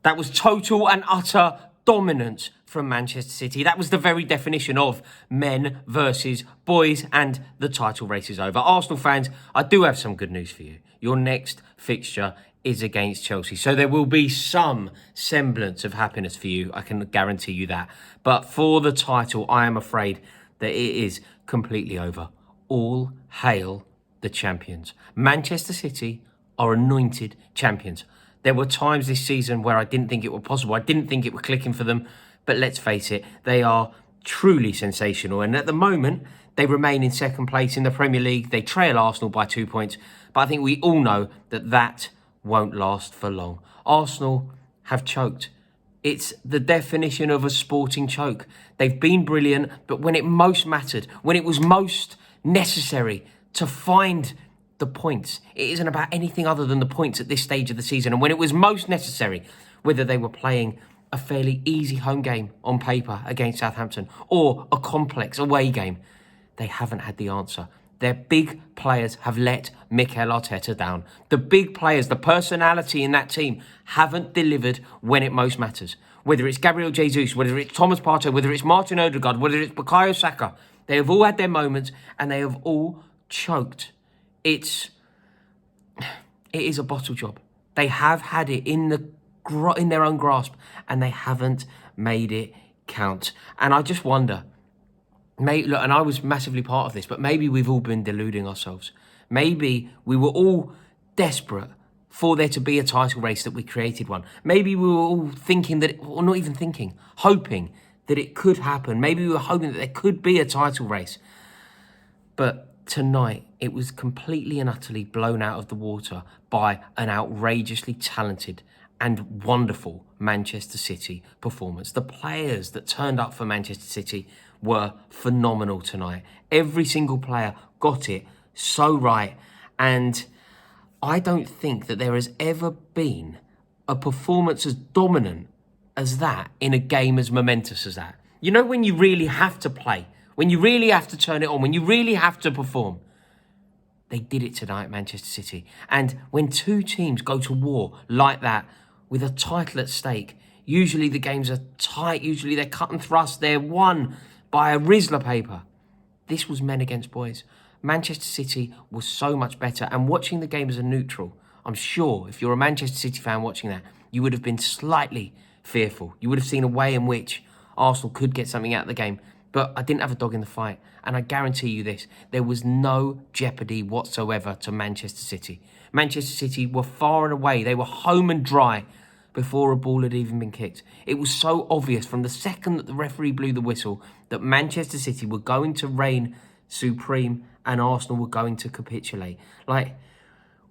That was total and utter dominance from Manchester City. That was the very definition of men versus boys, and the title race is over. Arsenal fans, I do have some good news for you. Your next fixture is against Chelsea, so there will be some semblance of happiness for you. I can guarantee you that. But for the title, I am afraid that it is completely over. All hail the champions. Manchester City are anointed champions. There were times this season where I didn't think it was possible. I didn't think it was clicking for them. But let's face it, they are truly sensational. And at the moment, they remain in second place in the Premier League. They trail Arsenal by 2 points. But I think we all know that that won't last for long. Arsenal have choked. It's the definition of a sporting choke. They've been brilliant, but when it most mattered, when it was most necessary to find the points, it isn't about anything other than the points at this stage of the season. And when it was most necessary, whether they were playing a fairly easy home game on paper against Southampton or a complex away game, they haven't had the answer. Their big players have let Mikel Arteta down. The big players, the personality in that team, haven't delivered when it most matters. Whether it's Gabriel Jesus, whether it's Thomas Partey, whether it's Martin Odegaard, whether it's Bukayo Saka, they have all had their moments and they have all choked. It is a bottle job. They have had it in their own grasp and they haven't made it count. And I just wonder, look, and I was massively part of this, but maybe we've all been deluding ourselves. Maybe we were all desperate for there to be a title race, that we created one. Maybe we were all thinking that, or not even thinking, hoping that it could happen. Maybe we were hoping that there could be a title race. But tonight, it was completely and utterly blown out of the water by an outrageously talented and wonderful Manchester City performance. The players that turned up for Manchester City were phenomenal tonight. Every single player got it so right. And I don't think that there has ever been a performance as dominant as that in a game as momentous as that. You know, when you really have to play, when you really have to turn it on, when you really have to perform. They did it tonight, Manchester City. And when two teams go to war like that, with a title at stake, usually the games are tight, usually they're cut and thrust, they're won by a Rizzler paper. This was men against boys. Manchester City was so much better. And watching the game as a neutral, I'm sure if you're a Manchester City fan watching that, you would have been slightly fearful. You would have seen a way in which Arsenal could get something out of the game. But I didn't have a dog in the fight. And I guarantee you this, there was no jeopardy whatsoever to Manchester City. Manchester City were far and away. They were home and dry before a ball had even been kicked. It was so obvious from the second that the referee blew the whistle that Manchester City were going to reign supreme and Arsenal were going to capitulate. Like,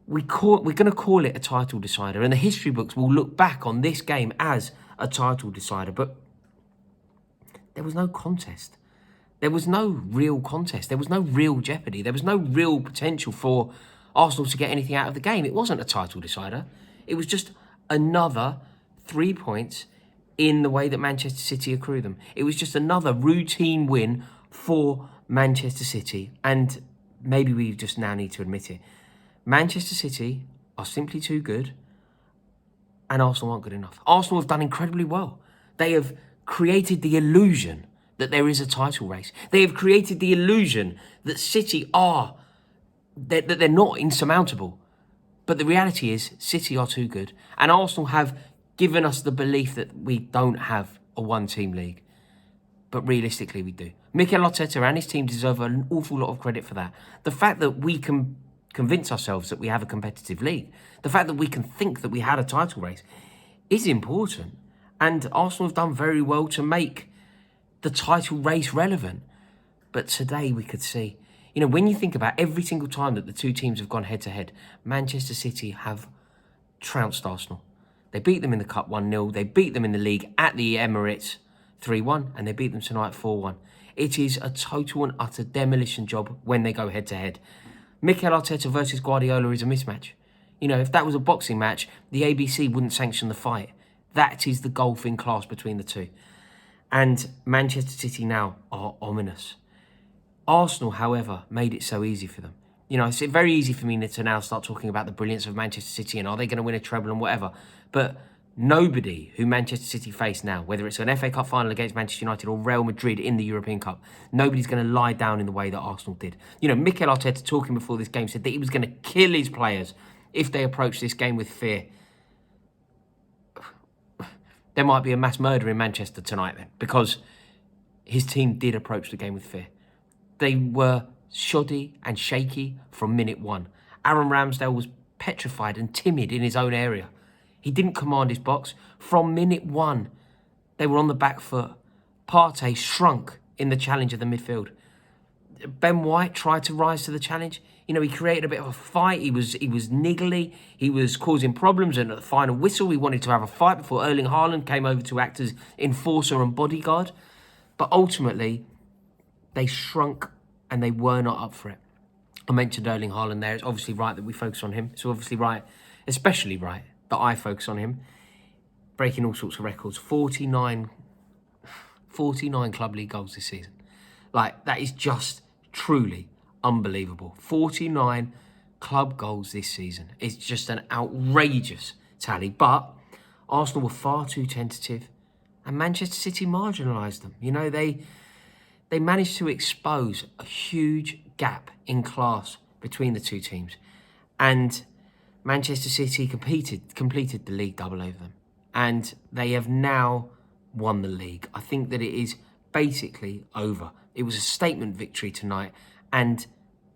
we're going to call it a title decider, and the history books will look back on this game as a title decider, but there was no contest. There was no real contest. There was no real jeopardy. There was no real potential for Arsenal to get anything out of the game. It wasn't a title decider. It was just another 3 points in the way that Manchester City accrue them. It was just another routine win for Manchester City. And maybe we just now need to admit it. Manchester City are simply too good and Arsenal aren't good enough. Arsenal have done incredibly well. They have created the illusion that there is a title race. They have created the illusion that City are, that they're not insurmountable. But the reality is, City are too good. And Arsenal have given us the belief that we don't have a one-team league. But realistically, we do. Mikel Arteta and his team deserve an awful lot of credit for that. The fact that we can convince ourselves that we have a competitive league, the fact that we can think that we had a title race, is important. And Arsenal have done very well to make the title race relevant. But today we could see, when you think about every single time that the two teams have gone head-to-head, Manchester City have trounced Arsenal. They beat them in the Cup 1-0. They beat them in the league at the Emirates 3-1. And they beat them tonight 4-1. It is a total and utter demolition job when they go head-to-head. Mikel Arteta versus Guardiola is a mismatch. If that was a boxing match, the ABC wouldn't sanction the fight. That is the gulf in class between the two. And Manchester City now are ominous. Arsenal, however, made it so easy for them. It's very easy for me to now start talking about the brilliance of Manchester City and are they going to win a treble and whatever. But Nobody who Manchester City face now, whether it's an FA Cup final against Manchester United or Real Madrid in the European Cup, nobody's going to lie down in the way that Arsenal did. You know, Mikel Arteta, talking before this game, said that he was going to kill his players if they approach this game with fear. There might be a mass murder in Manchester tonight then, because his team did approach the game with fear. They were shoddy and shaky from minute one. Aaron Ramsdale was petrified and timid in his own area. He didn't command his box. From minute one, they were on the back foot. Partey shrunk in the challenge of the midfield. Ben White tried to rise to the challenge. You know, he created a bit of a fight. He was niggly. He was causing problems. And at the final whistle, he wanted to have a fight before Erling Haaland came over to act as enforcer and bodyguard. But ultimately, they shrunk and they were not up for it. I mentioned Erling Haaland there. It's obviously right that we focus on him. It's obviously right, especially right, that I focus on him. Breaking all sorts of records. 49 club league goals this season. Like, that is just truly unbelievable. 49 club goals this season. It's just an outrageous tally. But Arsenal were far too tentative and Manchester City marginalised them. You know, they managed to expose a huge gap in class between the two teams. And Manchester City completed the league double over them. And they have now won the league. I think that it is basically over. It was a statement victory tonight. And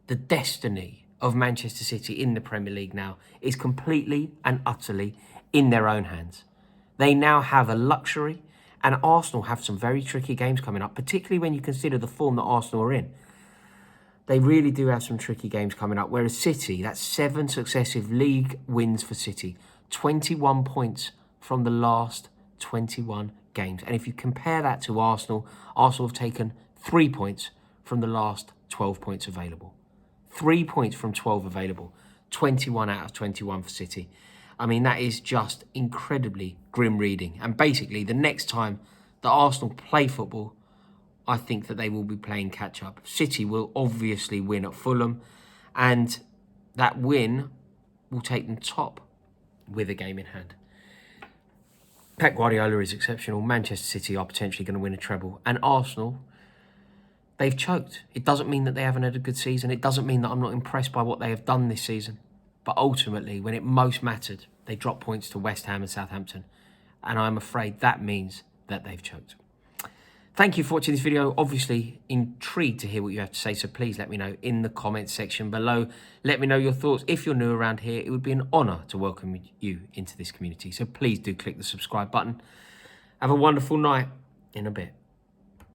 the destiny of Manchester City in the Premier League now is completely and utterly in their own hands. They now have a luxury, and Arsenal have some very tricky games coming up, particularly when you consider the form that Arsenal are in. They really do have some tricky games coming up, whereas City, that's 7 successive league wins for City, 21 points from the last 21 games. And if you compare that to Arsenal, Arsenal have taken 3 points from the last 12 points available. 3 points from 12 available, 21 out of 21 for City. I mean, that is just incredibly grim reading. And basically, the next time that Arsenal play football, I think that they will be playing catch-up. City will obviously win at Fulham, and that win will take them top with a game in hand. Pep Guardiola is exceptional. Manchester City are potentially going to win a treble. And Arsenal, they've choked. It doesn't mean that they haven't had a good season. It doesn't mean that I'm not impressed by what they have done this season. But ultimately, when it most mattered, they dropped points to West Ham and Southampton. And I'm afraid that means that they've choked. Thank you for watching this video. Obviously intrigued to hear what you have to say, so please let me know in the comments section below. Let me know your thoughts. If you're new around here, it would be an honour to welcome you into this community. So please do click the subscribe button. Have a wonderful night. In a bit.